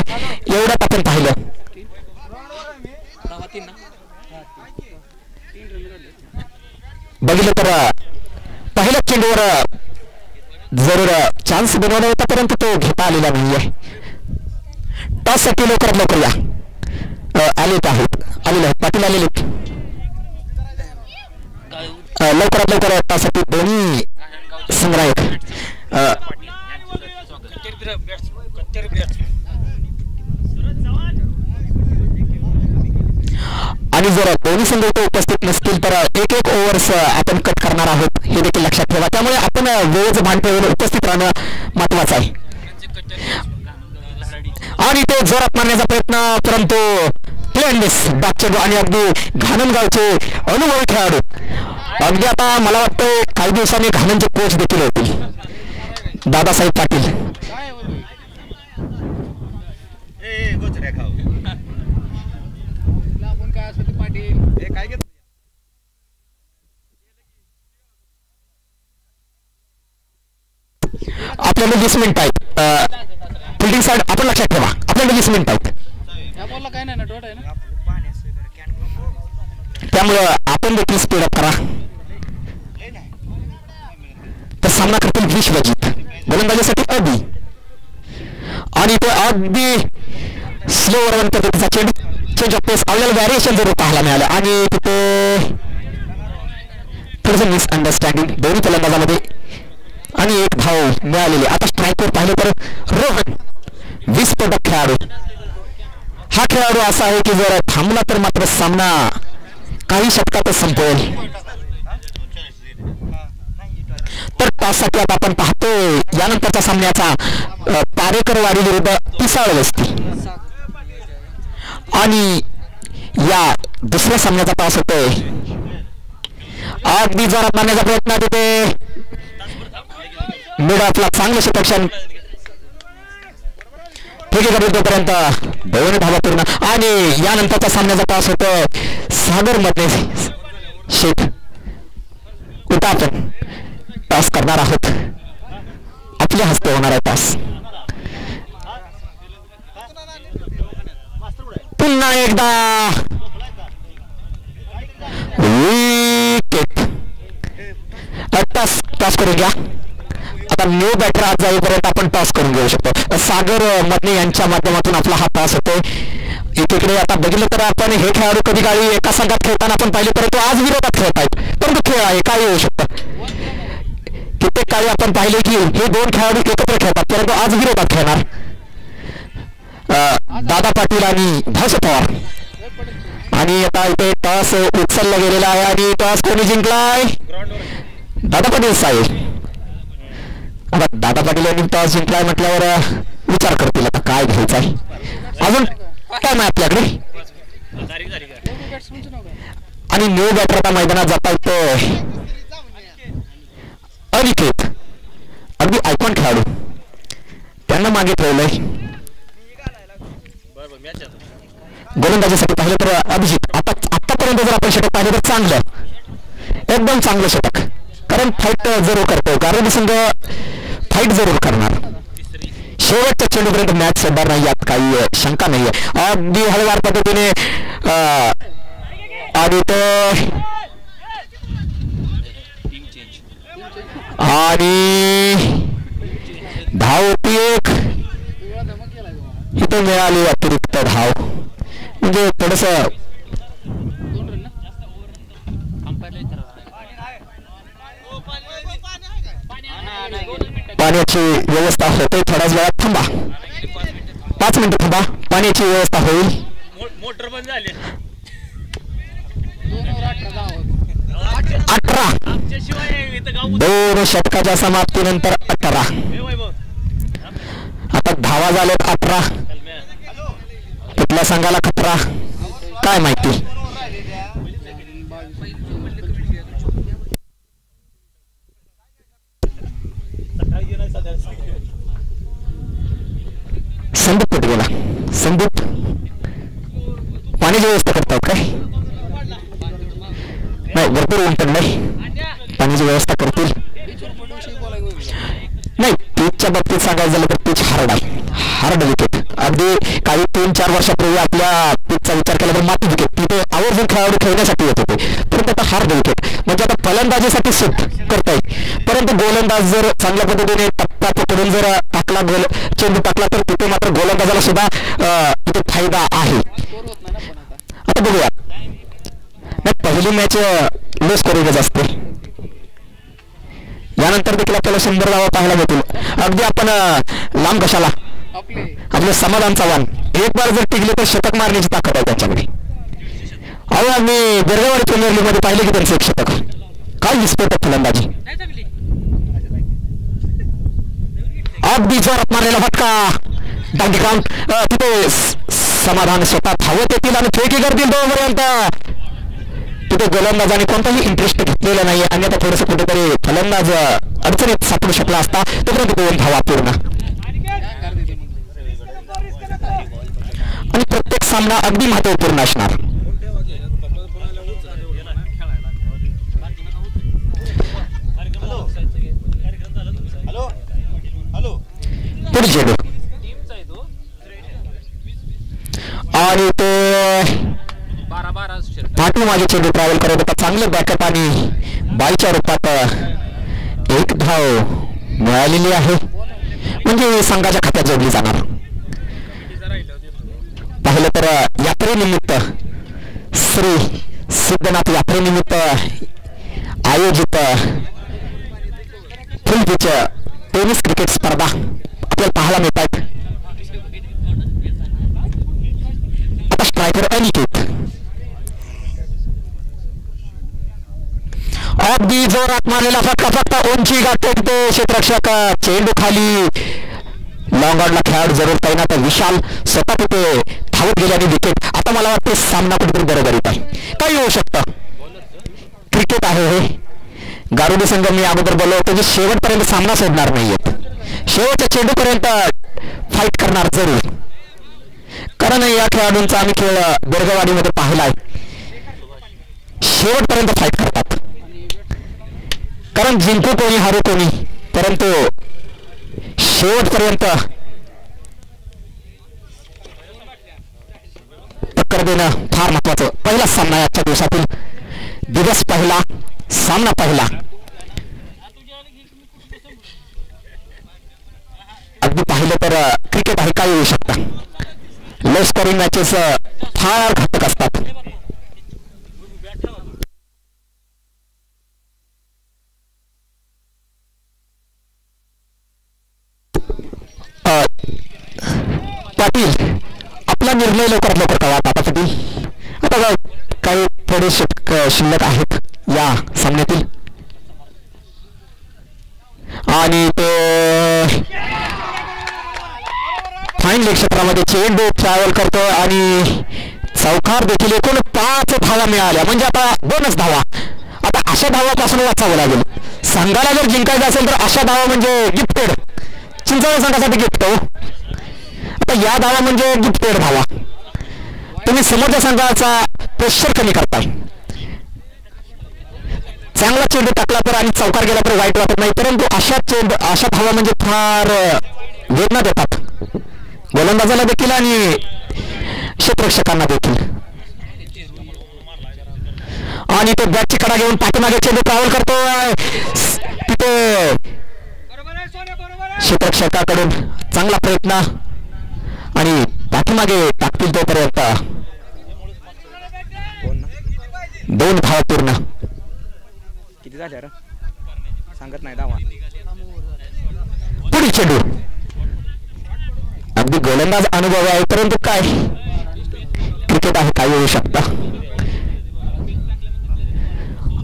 एवढ्यात आपण पाहिलं. बघितलं तर पहिल्याच चेंडूवर जरूर चान्स बनवला होता, परंतु तो घेता आलेला नाहीये. टॉससाठी लवकरात लवकर या. आलेले आहेत पाटील आलेले लवकरात लवकर टॉससाठी दोन्ही संग्राहक. आणि जर दोन्ही संघ उपस्थित नसतील तर 1-1 ओव्हर्स आपण कट करणार आहोत, हे देखील लक्षात ठेवा. त्यामुळे आपण वेळेचं भान ठेवून उपस्थित राहणं महत्वाचं आहे. आणि ते जोरात मारण्याचा प्रयत्न, परंतु प्लेनलेस बॅकचेंडू आणि अगदी घाणनगावचे अनुभवी खेळाडू. अगदी आता मला वाटतं काही दिवसांनी घाणनचे कोच देखील होतील, दादासाहेब पाटील. काय घेत आपल्याला 20 मिनिट आहेत. फिल्डिंग साईड आपण लक्षात ठेवा, आपल्याला 20 मिनिट आहेत. त्यामुळं आपण देखील स्पीडअप करा. तर सामना करतील विश्वजित, गोलंदाजीसाठी अबी, आणि ते अगदी स्लोवर पद्धतीचा चेंज ऑफ पेस आपल्याला व्हॅरिएशन जरूर पाहायला मिळालं. आणि तिथे थोडंसं मिसअंडरस्टँडिंग दोन्ही फलंदाजामध्ये आणि एक धाव मिळालेली. आता स्ट्राईकवर पाहिलं तर रोहन 20 खेळाडू. हा खेळाडू असा आहे की जर थांबला तर मात्र सामना काही षटकातच संपवेल. तर त्यासाठी आता आपण पाहतोय यानंतरच्या सामन्याचा पारेकरवाडी विरुद्ध पिसाळ वस्ती, आणि या दुसऱ्या सामन्याचा तास होतोय. अगदी जोरात मारण्याचा प्रयत्न तिथे मिड ऑफला चांगलं षटक्षण तोपर्यंत 2 धावा पूर्ण. आणि यानंतरचा सामन्याचा तास होतोय सागर मध्ये शेख. उठा आपण टॉस करणार आहोत, आपल्या हस्ते होणार आहे टॉस. पुन्हा एकदा विकेट. टॉस करून घ्या. आता न्यू बॅटर आज जाईपर्यंत आपण टॉस करून घेऊ शकतो. सागर मदने यांच्या माध्यमातून आपला हा टॉस होतोय. एकीकडे आता बघितलं तर आपण हे खेळाडू कधी काळी एका संघात खेळताना आपण पाहिले, परंतु आज विरोधात खेळत आहेत. परंतु खेळ आहे, काय येऊ शकतं. कित्येक काळी आपण पाहिले की हे 2 खेळाडू एकत्र खेळतात, परंतु आज विरोधात खेळणार. दादा पाटील आणि भाऊसाहेब पवार. आणि आता इथे टॉस उचलला गेलेला आहे आणि टॉस कोणी जिंकलाय? दादा पाटील साहेब. आता दादा पाटील यांनी टॉस जिंकलाय म्हटल्यावर विचार करतील आता काय घ्यायचं आहे. अजून काय नाही आपल्याकडे. आणि न्यू बॅटर आता मैदानात जाता येतो अनिकेत, अगदी आयकॉन खेळाडू, त्यांना मागे ठेवलंय. गोलंदाजीसाठी पाहिलं तर अभिजित. आतापर्यंत जर आपण षटक पाहिलं तर चांगलं, एकदम चांगलं षटक. कारण फाईट जरूर करतो, कारण संघ फाईट जरूर करणार. शेवटच्या चेंडूपर्यंत मॅच सोडणार नाही यात काही शंका नाहीये. अगदी हळूवार पद्धतीने आणि धाव होती एक. इथे मिळाली अतिरिक्त धाव, म्हणजे थोडस पाण्याची व्यवस्था होते. थोड्याच वेळात थांबा, 5 मिनिटं थांबा, पाण्याची व्यवस्था होईल. मोटर बंद झाली. 18 2 षटकाच्या समाप्तीनंतर 18. आता धावा झाल्यात 18. कुठल्या संघाला खतरा काय माहिती. संदीप कुठे गेला? संदीप पाण्याची व्यवस्था करतात काय? नाही, भरपूर ऊन पडलंय, पाण्याची व्यवस्था करतील. नाही, पिचच्या बाबतीत सांगायचं झालं तर पिच हार्ड आहे, हार्ड विकेट. अगदी काही 3-4 वर्षापूर्वी आपल्या पिचचा विचार केला तर माती विकेट, तिथे आवर्जून खेळाडू खेळण्यासाठी येत होते. परंतु आता हार्ड विकेट म्हणजे आता फलंदाजीसाठी सूट करता येईल. परंतु गोलंदाज जर चांगल्या पद्धतीने टप्पा पकडून जर टाकला, चेंडू टाकला तर तिथे मात्र गोलंदाजाला सुद्धा तिथे फायदा आहे. आता बघूया, नाही पहिली मॅच लो स्कोरिंगच असते. यानंतर देखील आपल्याला 100 धावा पाहायला मिळतील. अगदी आपण लांब कशाला, आपलं समाधान चव्हाण एक बार जर टिकले तर शतक मारण्याची ताकद आहे त्यांच्याकडे. अहो, आम्ही बेळगाव प्रीमियर लीग मध्ये पाहिले की त्यांचं एक शतक, काय विस्फोटक फलंदाजी. अगदी जोरात मारलेला फटका, डांडी काउंट. तिथे समाधान स्वतः धावत येतील आणि फेकी करतील 2 पर्यंत. तिथे गोलंदाजाने कोणताही इंटरेस्ट घेतलेला नाही. आणि आता थोडंसं कुठेतरी फलंदाज अडचणीत सापडू शकला असता, तोपर्यंत 2 धावा पूर्ण. आणि प्रत्येक सामना अगदी महत्वपूर्ण असणार. आणि ते पाठीमागे चेंडू ट्रॅव्हल करत होता. चांगलं बॅकअप आणि बाईच्या रूपात एक धाव मिळालेली आहे, म्हणजे संघाच्या खात्यात जोडली जाणार. पाहिलं तर यात्रेनिमित्त श्री सिद्धनाथ यात्रेनिमित्त आयोजित फुल पिच टेनिस क्रिकेट स्पर्धा आपल्याला पाहायला मिळतात. आता स्ट्रायकर अनिकेत अगदी जोरात मारलेला फटका, फक्त उंची गाठते ते क्षेत्ररक्षक. चेंडू खाली लॉंग ऑनला खेळाडू जरूर तैनात. विशाल स्वतः तिथे धावत गेल्याने विकेट. आता मला वाटते सामना कुठेतरी बरोबरीत आहे, काही होऊ शकतं. क्रिकेट आहे हे. गारुडी संघ मी अगोदर बोललो होतो की शेवटपर्यंत सामना सोडणार नाहीयेत, शेवटच्या चेंडूपर्यंत फाईट करणार जरूर. कारण या खेळाडूंचा आम्ही खेळ बेरगवाडीमध्ये पाहिला आहे, शेवटपर्यंत फाईट करतात. कारण जिंकू कोणी हारू कोणी, परंतु शेवटपर्यंत टक्कर देणं फार महत्वाचं. पहिला सामना आजच्या दिवसातील, दिवस पहिला, सामना पहिला. अगदी पाहिलं तर क्रिकेट आहे, काय येऊ शकतं. लो स्कोरिंग मॅचेस फार घातक असतात. पाटील आपला निर्णय लवकरात लवकर कळवा. आता पाटील आता काही थोडे शिल्लक आहेत या सामन्यातील, आणि ते फाईन लेग क्षेत्रामध्ये चेंडू ट्रॅव्हल करतो आणि चौकार देखील. एकूण 5 धावा मिळाल्या, म्हणजे आता 2च धावा. आता अशा धावापासून वाचावं लागेल. संघाला जर जिंकायचं असेल तर अशा धावा म्हणजे गिफ्टेड, चिंचवड संघासाठी गिफ्ट हो. आता या धावा म्हणजे गिफ्टेड धावा. तुम्ही समोरच्या संघाचा प्रेशर कमी करताय. चांगला चेंडू टाकला तर आणि चौकार गेला तर वाईट वाटत नाही, परंतु अशा धावा म्हणजे फार वेदना देतात गोलंदाजाला देखील आणि क्षेत्ररक्षकांना देखील. आणि तो बॅटची कडा घेऊन पाठीमागे चेंडू ट्रॅव्हल करतो. तिथे क्षेत्ररक्षकाकडून चांगला प्रयत्न आणि पाठीमागे टाकतील तोपर्यंत 2 धावा पूर्ण. किती झाले रे सांगत नाही धावा. पुढील चेंडू अगदी गोलंदाज अनुभव आहे, परंतु काय क्रिकेट आहे, काय होऊ शकतं.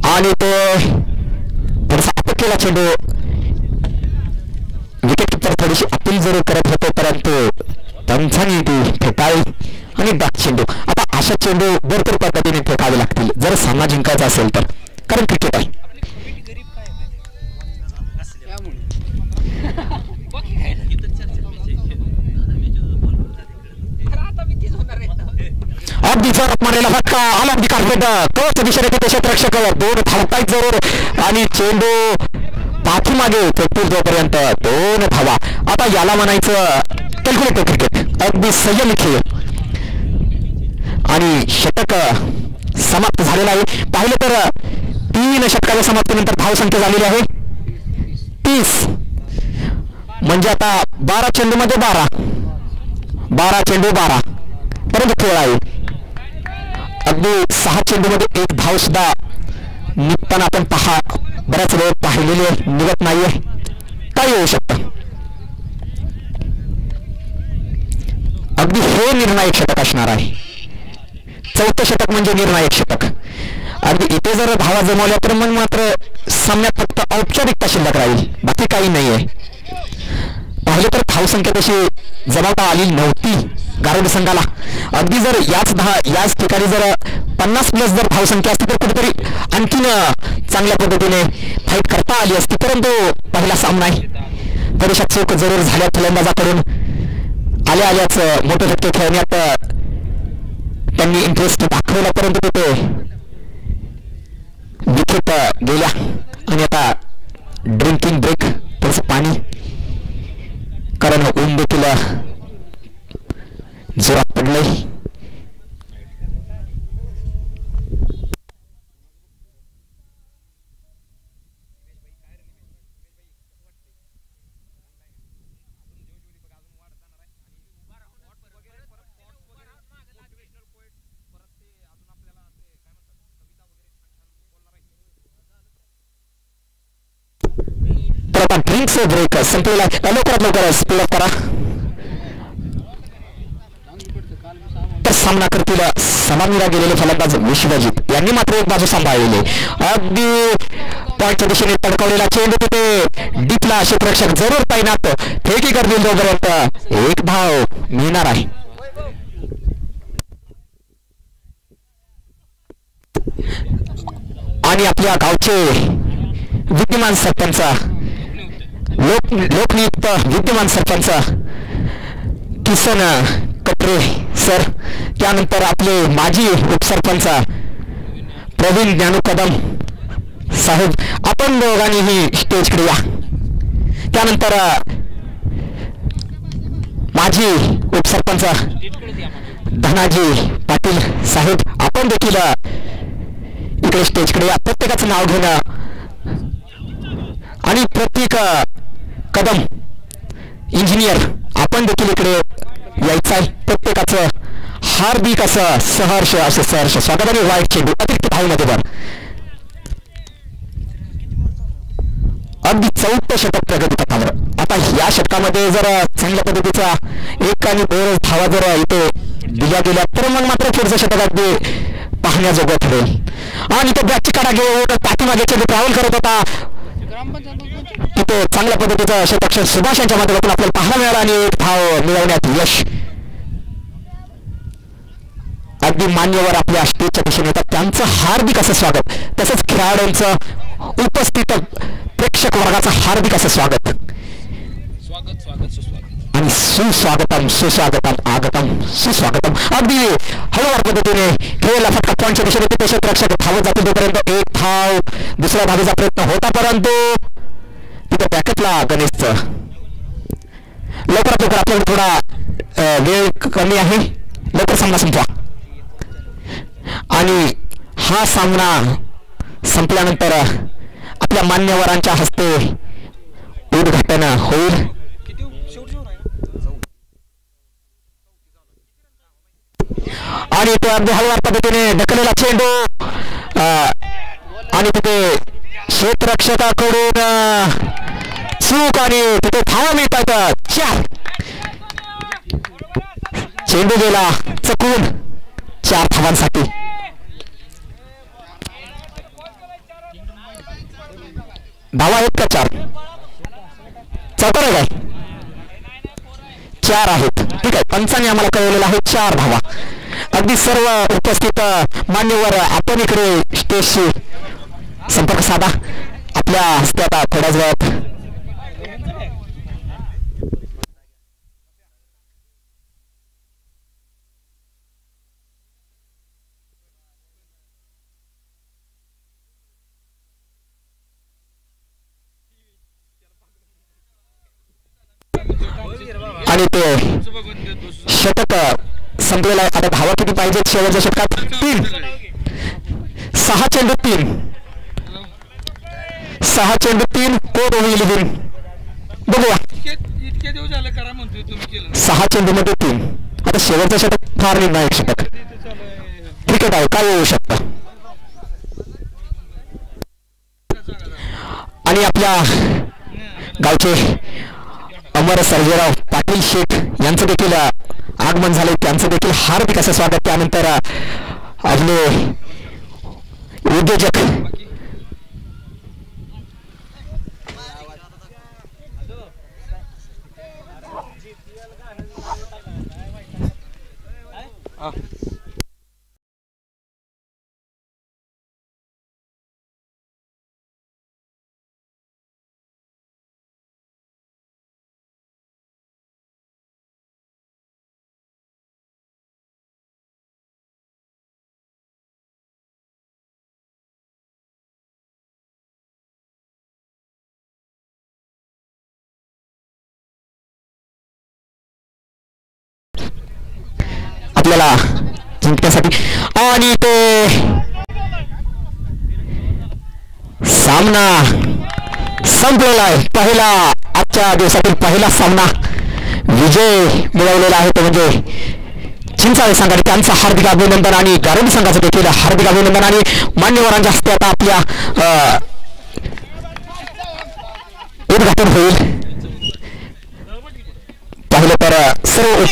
आणि तो थोडासा अपकेला चेंडू. विकेट किपर थोडीशी अपील जरूर करत होते, परंतु पंचांनी ती फेटाळली आणि डाक चेंडू. आता अशा चेंडू भरपूर पद्धतीने फेकावे लागतील जर सामना जिंकायचा असेल तर, कारण क्रिकेट आहे. अगदी जोरात मारलेला फटका आला, अगदी कार्पेट कवच दिशेने तिथे क्षेत्ररक्षक 2 धावतायत जरूर आणि चेंडू पाठीमागे फेकतील तोपर्यंत 2 धावा. आता याला म्हणायचं कॅल्क्युलेटर क्रिकेट, अगदी संयमी खेळ. आणि षटक समाप्त झालेला आहे. पाहिलं तर 3 षटकाच्या समाप्तीनंतर धावसंख्या झालेली आहे 30, म्हणजे आता 12 चेंडूमध्ये 12 चेंडू 12 पर्यंत खेळ आहे. अगदी 6 चेंडूमध्ये 1 धाव सुद्धा निघताना आपण बऱ्याच वेळ पाहिलेले निघत नाहीये, काय होऊ शकतं. अगदी हे निर्णायक षटक असणार आहे. 4थं षटक म्हणजे निर्णायक षटक. अगदी इथे जर धावा जमवल्या तर मग मात्र सामन्यात फक्त औपचारिकता शिल्लक राहील, बाकी काही नाहीये. पाहिलं तर धावसंख्या तशी जमवता आली नव्हती गारुडी संघाला. अगदी जर याच ठिकाणी जर 50+ जर धावसंख्या असती तर कुठेतरी आणखीन चांगल्या पद्धतीने फाईट करता आली असती, परंतु पहिला सामना आहे, थोड्याशा चूक जरूर झाल्या फलंदाजाकडून. आल्याच मोठे फटके खेळण्यात त्यांनी इंटरेस्ट दाखवला, परंतु तिथे विकेट गेल्या. आणि आता ड्रिंकिंग ब्रेक, थोडंसं पाणी, कारण ऊन देखील जोरात पडलंय. ड्रिंक्स ब्रेक संपलेला आहे. लवकरात लवकर स्पीड अप करा. तर सामना करतील समामीला गेलेले फलंदाज विश्वजित यांनी मात्र एक बाजू सांभाळलेली. अगदी पॉईंटच्या दिशेने तडकवलेला चेंडू तिथे डीपला क्षेत्ररक्षक जरूर तैनात फेकी करतील तोपर्यंत एक धाव मिळणार आहे. आणि आपल्या गावचे विद्यमान सरपंच लोकनियुक्त विद्यमान सरपंच किसन कटरे सर, त्यानंतर आपले माजी उपसरपंच प्रवीण ज्ञानू कदम साहेब, आपण दोघांनीही स्टेजकडे या. त्यानंतर माजी उपसरपंच धनाजी पाटील साहेब, आपण देखील इकडे स्टेजकडे या. प्रत्येकाचं नाव घेणं आणि प्रत्येक कदम इंजिनियर आपण देखील इकडे यायचं आहे. प्रत्येकाचं हार्दिक असं सहर्ष स्वागत. आणि वाईट चेंडू अतिरिक्त धावमध्ये वर अगदी 14 षटक प्रगती पथावर. आता या षटकामध्ये जर चांगल्या पद्धतीचा 1 आणि 2 धावा जर इथे दिल्या गेल्या तर मग मात्र पुढचं षटक अगदी पाहण्याजोगं ठरेल. आणि तो बॅटची काढा घेऊन पाठीमागे चेंडू ट्रॅव्हल करत होता. तिथे चांगल्या पद्धतीचं षटक सुभाष यांच्या माध्यमातून आपल्याला पाहायला मिळाला आणि एक धाव मिळवण्यात यश. अगदी मान्यवर आपल्या स्टेजच्या दिशेने येतात, त्यांचं हार्दिक असं स्वागत. तसंच खेळाडूंचं उपस्थित प्रेक्षक वर्गाचं हार्दिक असं स्वागत आणि सुस्वागतम सुस्वागतम आगतम सुस्वागतम. अगदी हळूवार पद्धतीने खेळला फटका पॉईंटच्या दिशेने तिथे क्षेत्ररक्षक धावत जातील तोपर्यंत एक धाव. दुसऱ्या धावेचा प्रयत्न होता परंतु तिथे बॅकअपला गणेशचं. लवकरात लवकर आपल्याकडे थोडा वेळ कमी आहे, लवकर सामना संपवा. आणि हा सामना संपल्यानंतर आपल्या मान्यवरांच्या हस्ते उद्घाटन होईल. आणि तो अगदी हळूवार पद्धतीने ढकललेला चेंडू आणि तिथे क्षेत्ररक्षकाकडून चूक आणि तिथे धावा मिळतात 4. चेंडू गेला चकून 4 धावांसाठी. धावा आहेत का 4? चौकार आहे काय? 4 आहेत. ठीक आहे, पंचांनी आम्हाला कळवलेलं आहे 4 धावा. अगदी सर्व उपस्थित मान्यवर आपण इकडे स्टेजशी संपर्क साधा. आपल्या हस्ते आता थोड्याच वेळात आणि ते षटक संपलेला आहे. आता धावा किती पाहिजेत शेवटच्या षटकात? 3. 6 चेंडू 3. 6 चेंडू 3 कोट होईल बिन. बघूया 6 चेंडू मध्ये 3. आता शेवटचं षटक फार निर्णायक षटक. क्रिकेट आहे, काय होऊ शकतं. आणि आपल्या गावचे अमर सर्जेराव पाटील शेठ यांचं देखील आगमन झाले, त्यांचं देखील हार्दिक असं स्वागत. त्यानंतर आपले उद्योजक आपल्याला जिंकण्यासाठी. आणि ते सामना संपलेला आहे. पहिला आजच्या दिवसातील पहिला सामना विजय मिळवलेला आहे तो म्हणजे चिंचाळे संघाने. त्यांचं हार्दिक अभिनंदन आणि गारंडी संघाचं देखील हार्दिक अभिनंदन. आणि मान्यवरांच्या हस्ते आता आपल्या उद्घाटन कठीण होईल. पाहिलं तर सर्व